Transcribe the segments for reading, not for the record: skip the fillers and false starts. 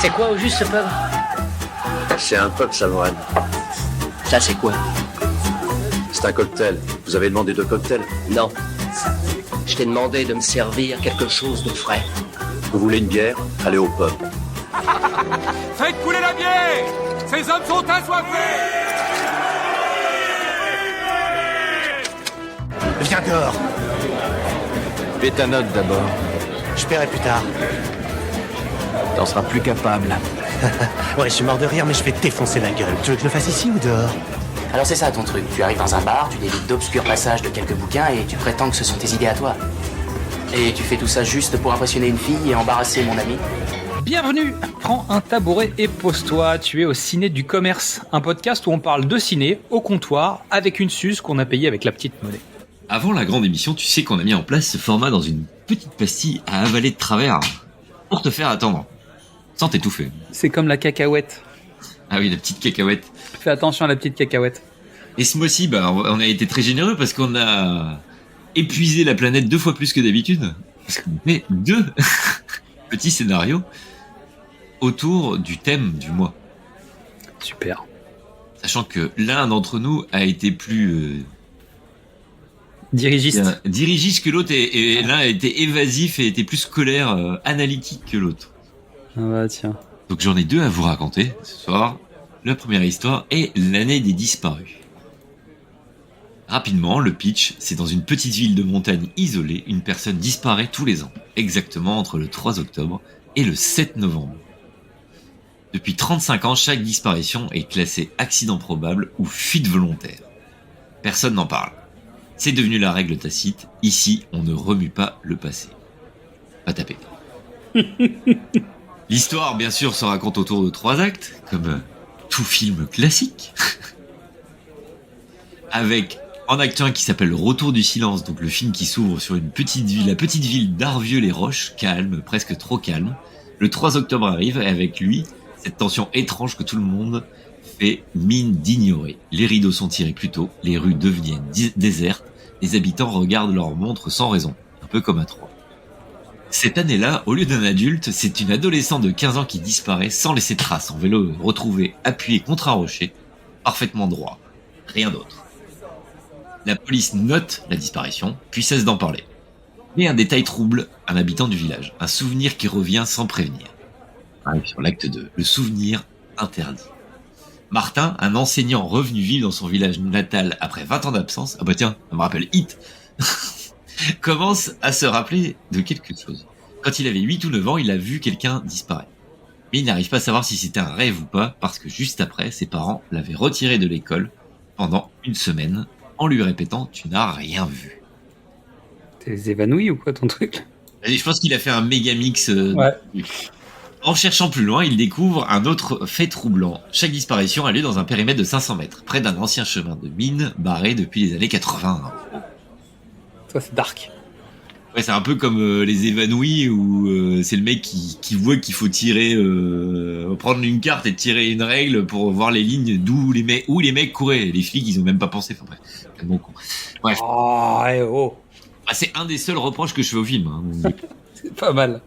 C'est quoi au juste ce pub? C'est un pub Savoine. Ça c'est quoi? C'est un cocktail. Vous avez demandé 2 cocktails? Non. Je t'ai demandé de me servir quelque chose de frais. Vous voulez une bière? Allez au pub. Faites couler la bière! Ces hommes sont assoiffés! Viens dehors. Fais ta note d'abord. Je paierai plus tard. T'en seras plus capable. Ouais, je suis mort de rire, mais je vais te défoncer la gueule. Tu veux que je le fasse ici ou dehors? Alors c'est ça ton truc, tu arrives dans un bar, tu délites d'obscurs passages de quelques bouquins et tu prétends que ce sont tes idées à toi. Et tu fais tout ça juste pour impressionner une fille et embarrasser mon ami? Bienvenue, prends un tabouret et pose-toi, tu es au Ciné du Commerce, un podcast où on parle de ciné au comptoir avec une suze qu'on a payée avec la petite monnaie. Avant la grande émission, tu sais qu'on a mis en place ce format dans une petite pastille à avaler de travers pour te faire attendre, sans t'étouffer. C'est comme la cacahuète. Ah oui, la petite cacahuète. Fais attention à la petite cacahuète. Et ce mois-ci, on a été très généreux parce qu'on a épuisé la planète 2 fois plus que d'habitude. Parce qu'on fait 2 petits scénarios autour du thème du mois. Super. Sachant que l'un d'entre nous a été plus... dirigiste que l'autre et l'un a été évasif et était plus scolaire, analytique que l'autre. Ah bah tiens. Donc j'en ai 2 à vous raconter ce soir. La première histoire est l'année des disparus. Rapidement, le pitch, c'est dans une petite ville de montagne isolée, une personne disparaît tous les ans, exactement entre le 3 octobre et le 7 novembre. Depuis 35 ans, chaque disparition est classée accident probable ou fuite volontaire. Personne n'en parle. C'est devenu la règle tacite. Ici, on ne remue pas le passé. Pas taper. L'histoire, bien sûr, se raconte autour de 3 actes, comme tout film classique. Avec, en acte 1 qui s'appelle Retour du silence, donc le film qui s'ouvre sur une petite ville, la petite ville d'Arvieux-les-Roches, calme, presque trop calme. Le 3 octobre arrive, et avec lui, cette tension étrange que tout le monde fait mine d'ignorer. Les rideaux sont tirés plus tôt, les rues deviennent désertes, les habitants regardent leur montre sans raison, un peu comme à Troyes. Cette année-là, au lieu d'un adulte, c'est une adolescente de 15 ans qui disparaît sans laisser trace, en vélo retrouvé appuyé contre un rocher, parfaitement droit. Rien d'autre. La police note la disparition, puis cesse d'en parler. Mais un détail trouble un habitant du village, un souvenir qui revient sans prévenir. Arrive sur l'acte 2, le souvenir interdit. Martin, un enseignant revenu vivre dans son village natal après 20 ans d'absence, ah bah tiens, ça me rappelle Hit, commence à se rappeler de quelque chose. Quand il avait 8 ou 9 ans, il a vu quelqu'un disparaître. Mais il n'arrive pas à savoir si c'était un rêve ou pas, parce que juste après, ses parents l'avaient retiré de l'école pendant 1 semaine, en lui répétant « tu n'as rien vu ». T'es évanoui ou quoi ton truc? Et je pense qu'il a fait un méga mix. Ouais. En cherchant plus loin, il découvre un autre fait troublant. Chaque disparition a lieu dans un périmètre de 500 mètres, près d'un ancien chemin de mine barré depuis les années 80. Ça c'est dark. Ouais, c'est un peu comme les évanouis où c'est le mec qui voit qu'il faut tirer, prendre une carte et tirer une règle pour voir les lignes où les mecs couraient. Les flics, ils ont même pas pensé. Enfin bref, tellement con. Bref. Oh, oh. Ah, c'est un des seuls reproches que je fais au film. Hein. C'est pas mal.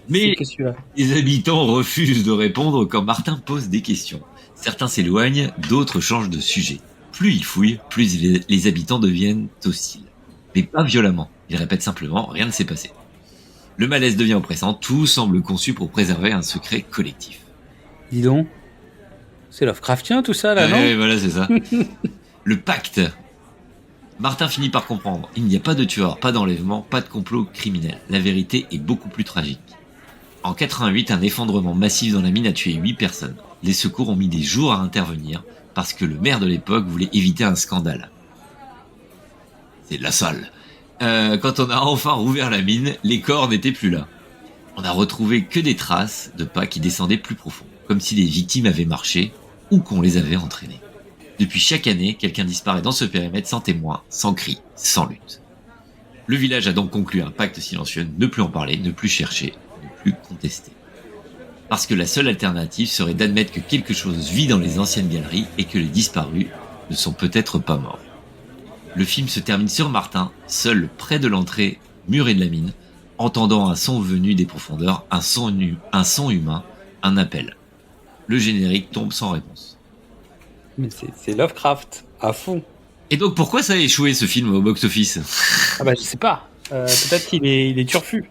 Mais c'est celui-là. Les habitants refusent de répondre quand Martin pose des questions. Certains s'éloignent, d'autres changent de sujet. Plus ils fouillent, plus les habitants deviennent hostiles. Mais pas violemment. Ils répètent simplement, rien ne s'est passé. Le malaise devient oppressant, tout semble conçu pour préserver un secret collectif. Dis donc, c'est Lovecraftien tout ça là, non? Ouais, voilà, c'est ça. Le pacte. Martin finit par comprendre. Il n'y a pas de tueur, pas d'enlèvement, pas de complot criminel. La vérité est beaucoup plus tragique. En 88, un effondrement massif dans la mine a tué 8 personnes. Les secours ont mis des jours à intervenir parce que le maire de l'époque voulait éviter un scandale. C'est de la salle. Quand on a enfin rouvert la mine, les corps n'étaient plus là. On n'a retrouvé que des traces de pas qui descendaient plus profond, comme si les victimes avaient marché ou qu'on les avait entraînées. Depuis chaque année, quelqu'un disparaît dans ce périmètre sans témoin, sans cri, sans lutte. Le village a donc conclu un pacte silencieux, ne plus en parler, ne plus chercher, ne plus contester. Parce que la seule alternative serait d'admettre que quelque chose vit dans les anciennes galeries et que les disparus ne sont peut-être pas morts. Le film se termine sur Martin, seul près de l'entrée murée de la mine, entendant un son venu des profondeurs, un son humain, un appel. Le générique tombe sans réponse. Mais c'est Lovecraft, à fond. Et donc pourquoi ça a échoué ce film au box-office ? Ah bah je sais pas. Peut-être qu'il est turfu.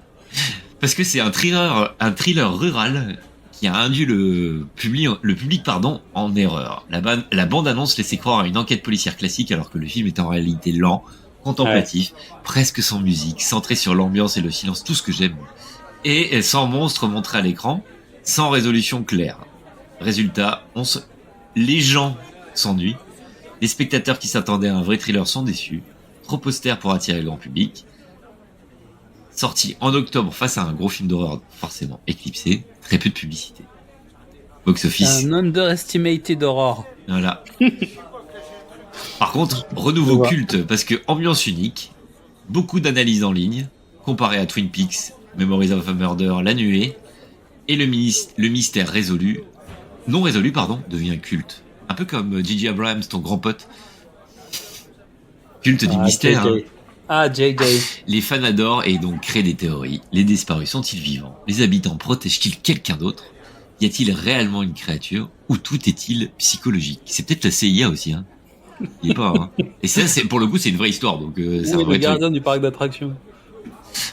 Parce que c'est un thriller rural qui a induit le public en erreur. La bande-annonce laissait croire à une enquête policière classique alors que le film est en réalité lent, contemplatif, presque sans musique, centré sur l'ambiance et le silence, tout ce que j'aime. Et sans monstre montré à l'écran, sans résolution claire. Résultat, les gens s'ennuient, les spectateurs qui s'attendaient à un vrai thriller sont déçus, trop austère pour attirer le grand public. Sorti en octobre face à un gros film d'horreur forcément éclipsé, très peu de publicité. Box office. Un underestimated horror. Voilà. Par contre, renouveau culte parce que ambiance unique, beaucoup d'analyses en ligne, comparé à Twin Peaks, Memories of a Murder, La Nuée, et le mystère non résolu, devient culte. Un peu comme J.J. Abrams, ton grand pote. Culte du mystère. JJ. Ah, JJ. Les fans adorent et donc créent des théories. Les disparus sont-ils vivants ? Les habitants protègent-ils quelqu'un d'autre ? Y a-t-il réellement une créature ? Ou tout est-il psychologique ? C'est peut-être la CIA aussi, hein. Il est pas, hein. Et ça, pour le coup, c'est une vraie histoire, donc c'est un Oui, vrai le gardien du parc d'attractions.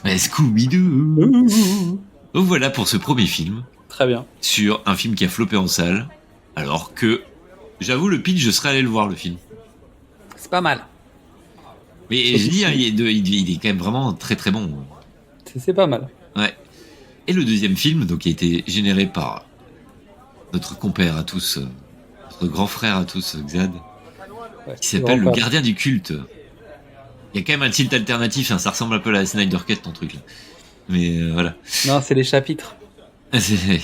Mais Scooby-Doo. Donc voilà pour ce premier film. Très bien. Sur un film qui a floppé en salle, alors que, j'avoue, le pitch, je serais allé le voir, le film. C'est pas mal. Mais je dis, hein, il est quand même vraiment très très bon. C'est pas mal. Ouais. Et le deuxième film, donc, qui a été généré par notre compère à tous, notre grand frère à tous, Xad, qui s'appelle Le Gardien du Culte. Il y a quand même un titre alternatif, hein, ça ressemble un peu à la Snyder Cut, ton truc là. Mais voilà. Non, c'est les chapitres. Ouais.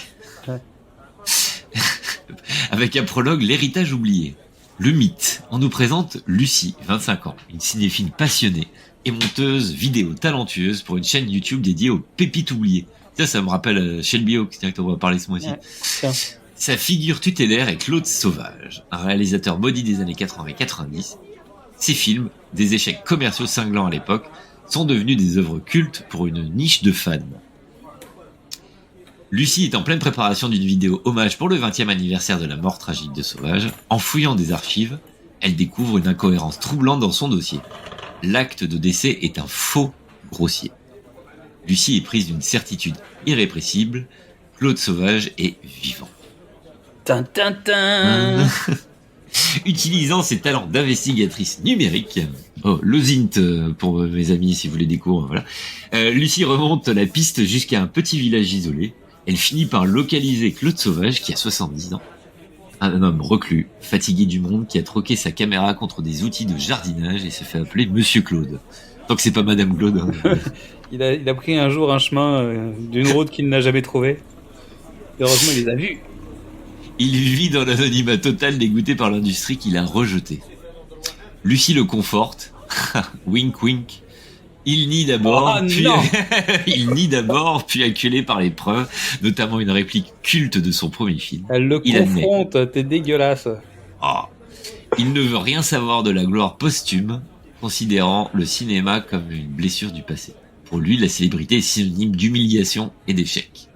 Avec un prologue, l'héritage oublié. Le mythe. On nous présente Lucie, 25 ans, une cinéphile passionnée et monteuse vidéo talentueuse pour une chaîne YouTube dédiée aux pépites oubliées. Ça me rappelle Shelby Hawks, tiens, dont on va parler ce mois-ci. Ouais, sa figure tutélaire est Claude Sauvage, un réalisateur maudit des années 80 et 90. Ses films, des échecs commerciaux cinglants à l'époque, sont devenus des œuvres cultes pour une niche de fans. Lucie est en pleine préparation d'une vidéo hommage pour le 20e anniversaire de la mort tragique de Sauvage. En fouillant des archives, elle découvre une incohérence troublante dans son dossier. L'acte de décès est un faux grossier. Lucie est prise d'une certitude irrépressible. Claude Sauvage est vivant. Utilisant ses talents d'investigatrice numérique, l'OSINT pour mes amis si vous voulez des cours, voilà. Lucie remonte la piste jusqu'à un petit village isolé. Elle finit par localiser Claude Sauvage qui a 70 ans. Un homme reclus, fatigué du monde, qui a troqué sa caméra contre des outils de jardinage et se fait appeler Monsieur Claude. Tant que c'est pas Madame Claude. Hein. Il a pris un jour un chemin d'une route qu'il n'a jamais trouvée. Et heureusement, il les a vus. Il vit dans l'anonymat total, dégoûté par l'industrie qu'il a rejetée. Lucie le conforte. Wink wink. Il nie d'abord, puis acculé par les preuves, notamment une réplique culte de son premier film. Elle le confronte, t'es dégueulasse. Oh. Il ne veut rien savoir de la gloire posthume, considérant le cinéma comme une blessure du passé. Pour lui, la célébrité est synonyme d'humiliation et d'échec.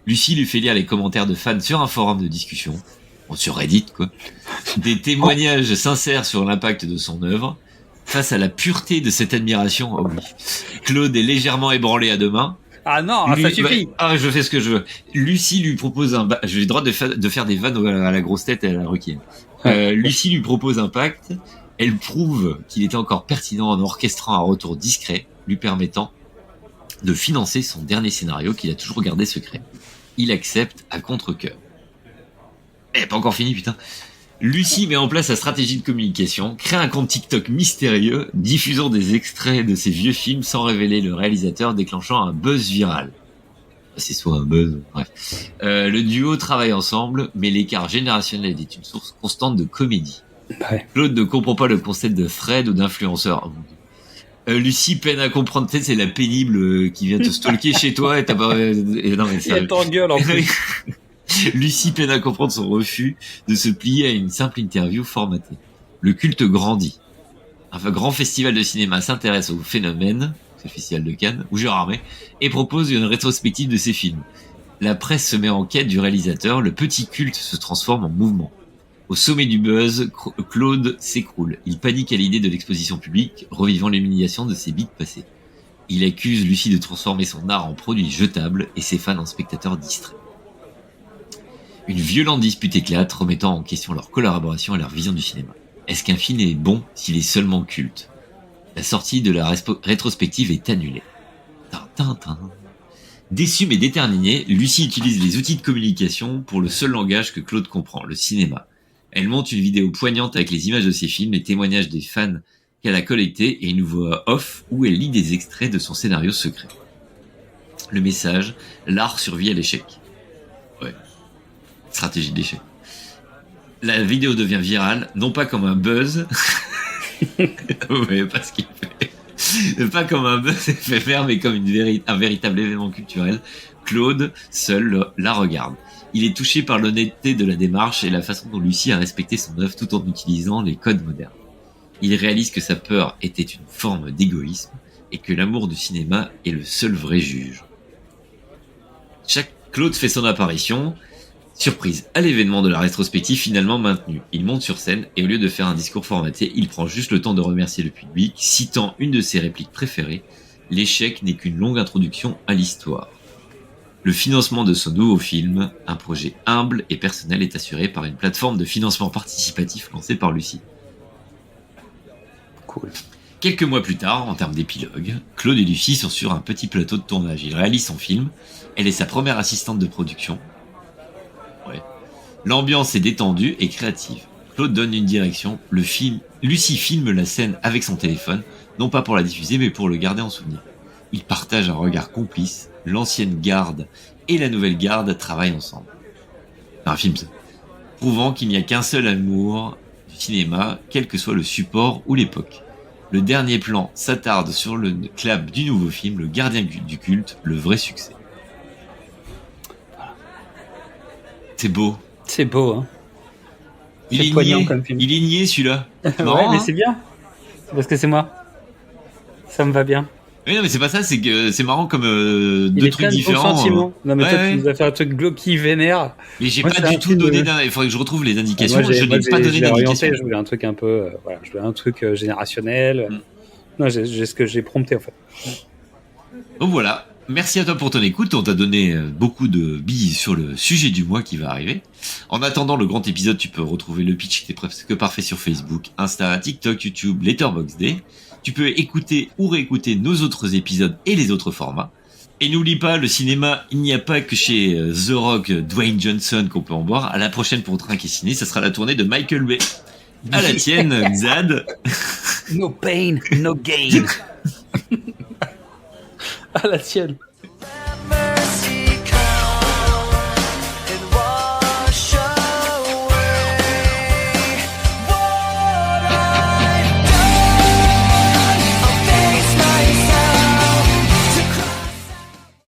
Lucie lui fait lire les commentaires de fans sur un forum de discussion, sur Reddit quoi, des témoignages sincères sur l'impact de son œuvre. Face à la pureté de cette admiration, oh oui, Claude est légèrement ébranlé à deux mains. Ah non, ça suffit. Je fais ce que je veux. Lucie lui propose j'ai le droit de faire des vannes à la grosse tête et à la requiem. Lucie lui propose un pacte. Elle prouve qu'il était encore pertinent en orchestrant un retour discret, lui permettant de financer son dernier scénario qu'il a toujours gardé secret. Il accepte à contre-cœur. Pas encore fini, putain. Lucie met en place sa stratégie de communication, crée un compte TikTok mystérieux, diffusant des extraits de ses vieux films sans révéler le réalisateur, déclenchant un buzz viral. C'est soit un buzz, bref. Le duo travaille ensemble, mais l'écart générationnel est une source constante de comédie. Ouais. Claude ne comprend pas le concept de Fred ou d'influenceur. Lucie peine à comprendre, peut-être c'est la pénible qui vient te stalker chez toi et t'as pas... non, mais ça... Il t'engueule en plus. Lucie peine à comprendre son refus de se plier à une simple interview formatée. Le culte grandit. Un grand festival de cinéma s'intéresse au phénomène, c'est le festival de Cannes, ou Gérardmer, et propose une rétrospective de ses films. La presse se met en quête du réalisateur, le petit culte se transforme en mouvement. Au sommet du buzz, Claude s'écroule. Il panique à l'idée de l'exposition publique, revivant l'humiliation de ses bites passées. Il accuse Lucie de transformer son art en produit jetable et ses fans en spectateurs distraits. Une violente dispute éclate, remettant en question leur collaboration et leur vision du cinéma. Est-ce qu'un film est bon s'il est seulement culte ? La sortie de la rétrospective est annulée. Tintin. Déçue mais déterminée, Lucie utilise les outils de communication pour le seul langage que Claude comprend, le cinéma. Elle monte une vidéo poignante avec les images de ses films, les témoignages des fans qu'elle a collectés et une voix off où elle lit des extraits de son scénario secret. Le message, l'art survit à l'échec. Ouais. Stratégie d'échec. La vidéo devient virale, non pas comme un buzz, ouais, parce qu'il fait, pas comme un buzz éphémère, mais comme un véritable événement culturel. Claude, seul, la regarde. Il est touché par l'honnêteté de la démarche et la façon dont Lucie a respecté son œuvre tout en utilisant les codes modernes. Il réalise que sa peur était une forme d'égoïsme et que l'amour du cinéma est le seul vrai juge. Claude fait son apparition. Surprise, à l'événement de la rétrospective finalement maintenue. Il monte sur scène et au lieu de faire un discours formaté, il prend juste le temps de remercier le public, citant une de ses répliques préférées, « L'échec n'est qu'une longue introduction à l'histoire ». Le financement de ce nouveau film, un projet humble et personnel, est assuré par une plateforme de financement participatif lancée par Lucie. Cool. Quelques mois plus tard, en termes d'épilogue, Claude et Lucie sont sur un petit plateau de tournage. Ils réalisent son film, elle est sa première assistante de production. Ouais. L'ambiance est détendue et créative. Claude donne une direction. Lucie filme la scène avec son téléphone, non pas pour la diffuser, mais pour le garder en souvenir. Ils partagent un regard complice. L'ancienne garde et la nouvelle garde travaillent ensemble. C'est un film, ça. Prouvant qu'il n'y a qu'un seul amour du cinéma, quel que soit le support ou l'époque. Le dernier plan s'attarde sur le clap du nouveau film, le gardien du culte, le vrai succès. C'est beau. C'est beau, hein. Il est poignant niais. comme film. Il est niais, celui-là. Ouais, mais c'est bien. C'est parce que c'est moi. Ça me va bien. Oui, non, mais c'est pas ça, c'est que c'est marrant comme Il deux est trucs plein de bons différents. sentiments. Non, mais Ouais, toi, ouais. tu nous as fait un truc glauqui vénère. Mais j'ai Moi, pas c'est un du tout film donné de- il faudrait que je retrouve les indications. Moi, Je n'ai pas donné je l'ai orienté, d'indications. je voulais un truc un peu, voilà, je voulais un truc générationnel. Mm. Non, j'ai ce que j'ai prompté en fait. Donc voilà. Merci à toi pour ton écoute. On t'a donné beaucoup de billes sur le sujet du mois qui va arriver. En attendant le grand épisode, tu peux retrouver le pitch qui est presque parfait sur Facebook, Insta, TikTok, YouTube, Letterboxd. Tu peux écouter ou réécouter nos autres épisodes et les autres formats. Et n'oublie pas, le cinéma, il n'y a pas que chez The Rock, Dwayne Johnson qu'on peut en voir. À la prochaine pour Trinque et Ciné, ça sera la tournée de Michael Bay. À la tienne, Xad. No pain, no gain. À la tienne.